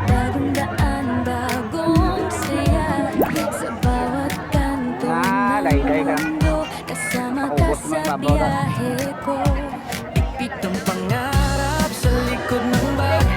Bagong daan, bagong saya sa bawat kanto ng mundo. Kasama ka sa biyahe ko. Ipit ang pangarap sa likod ng bag.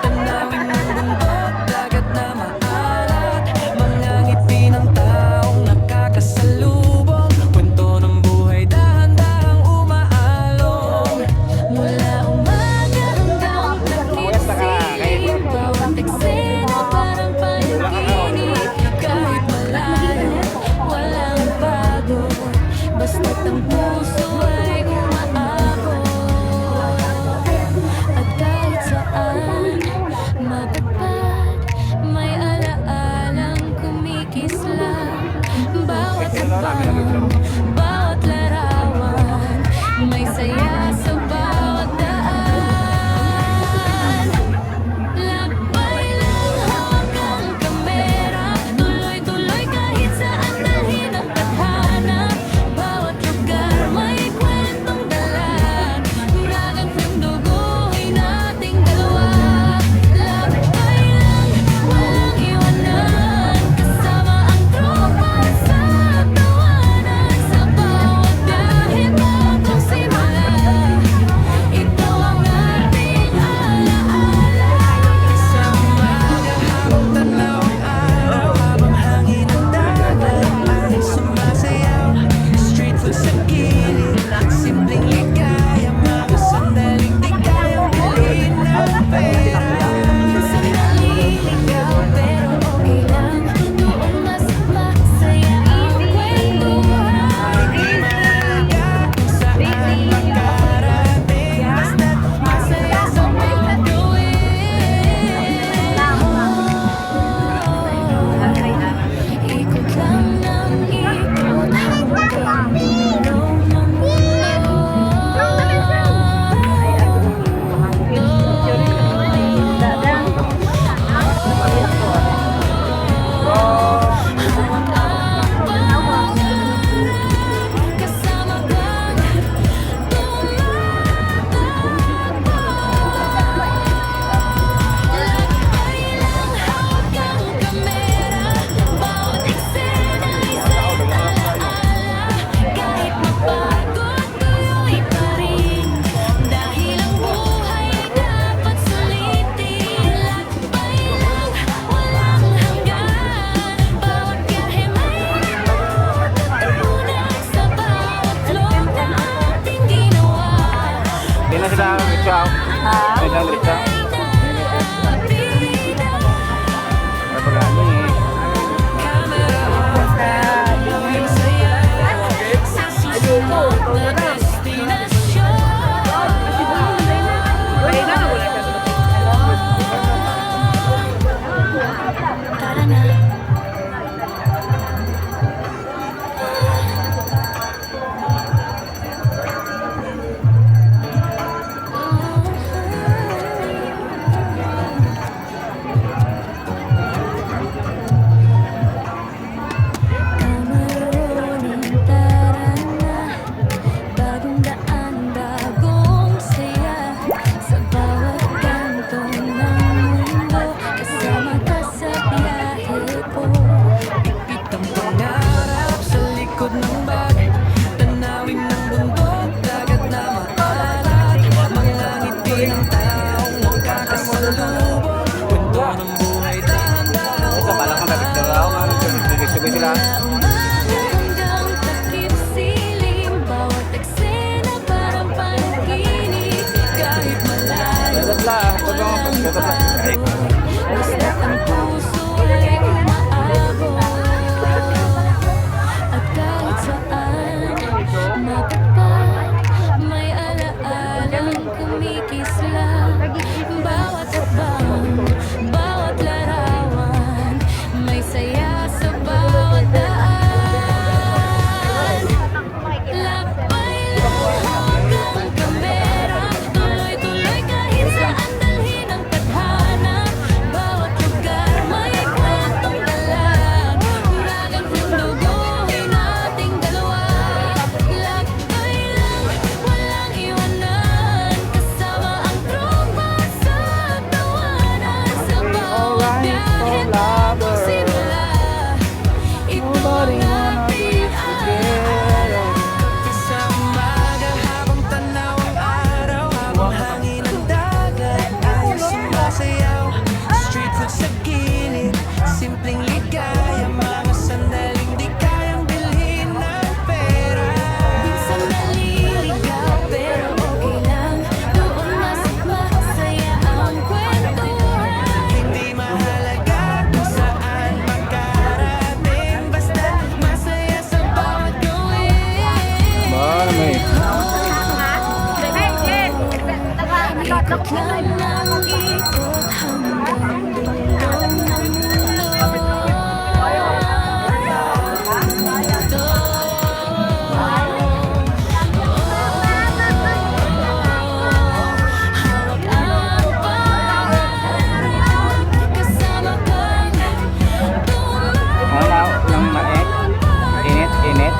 Tanawin ng bundok, dagat na maalat. Mga ngiti ng taong nakakasalubong. Kwento ng buhay, dahan-dahang umaalong. Mula umaga hanggang takip silim, bawat eksena parang panaginip. Kahit malayo, walang bago, basta't ang puso ay umaabot. At kahit saan mapagpad, may alaalang kumikislam. Bawat habang, bawat larawan, may saya sa bawat daan. Lakbay lang, hawak ang kamera, tuloy-tuloy kahit saan dalhin ang tadhana. Bawat lugar may kwentong dala, huragan ng duguhin nating dalawa. Lakbay lang, walang iwanan, kasama ang tropa sa tawanan. Sa bawat biyahe bagong simula, ito ang ating alaala. Sa umaga habang tanaw ang araw, habang hangin ang dagat ay sumasayaw. Street food sa gilid, simpleng ligaya, mga sandaling di kayang bilhin ng pera. Sandali ligaw pero okay lang, noong mas masaya ang kwentuhan. Di mahalaga kung saan makarating, basta't masaya sa paggawin. Ikot lang ng ikot hanggang dulo ng kasama kang lakbay lang, hawak ang kamera, bawat eksena isang alaala. Kahit mapagod, tuloy pa rin, dahil ang buhay ay dapat sulitin. Lakbay lang, walang hanggan, bawat biyahe may tunay sa bawat vlog na ating ginawa. Hindi na sila ritsaw. Hindi na ritsaw. Ito gani eh. Camera off, may saya sa susunod na destinasyon. Tara na. Kamaroning, tara na. Bagong daan, bagong saya sa bawat kanto ng mundo. Kasama ka sa biyahe ko. Ipit ang pangarap sa likod ng bag. Tanawin ng bundok, dagat na maalat. Mga ngiti ng taong nakakasalubong. Kwento ng buhay, dahan-dahang Sa balang kang picture ako. Nagsubi sila. Umaga hanggang takip silim, bawat eksena parang panaginip. Kahit malayo, Dadat lang. Huwag kang walang bago, basta't ang puso ay umaabot. At kahit saan mapagpad, may alaalang kumikislam. Bawat habang, bawat larawan, may saya sa bawat daan. Lakbay lang, hawak ang kamera, tuloy-tuloy kahit saan dalhin ang tadhana. Bawat lugar may kwentong dala, Ikot lang ng ikot hanggang dulo ng Hawak ang pangarap, kasama kang Ano ng maek? Init, init.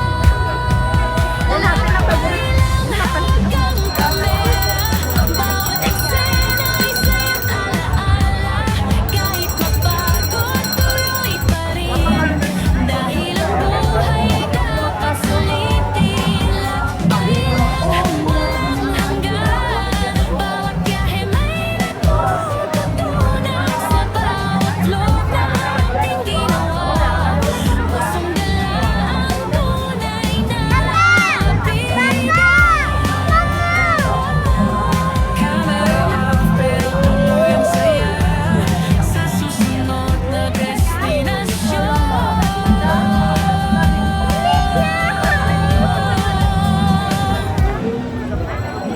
hanggang kamera. Bawat eksena'y sayang alaala. Kahit mapagod, tuloy pa rin. Dahil ang buhay ay dapat sulitin. Lakbayin walang hanggan. Bawat biyahe may natututunan. Sa bawat vlog na ating ginawa, pusong dala ang tunay na bida. Camera off, pero umuwi ang saya sa susunod na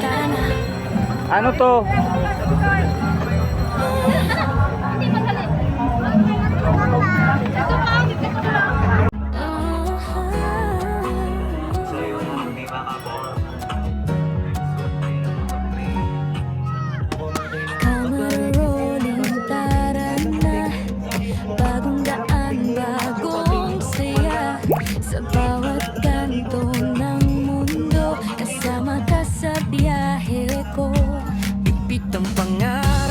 Tara na. Ano to? Camera rolling, tara na. Bagong daan, bagong saya. Sa bawat kanto ng mundo, kasama ka sa biyahe ko. Pipit ang pangarap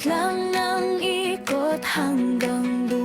lang ng ikot hanggang dulo.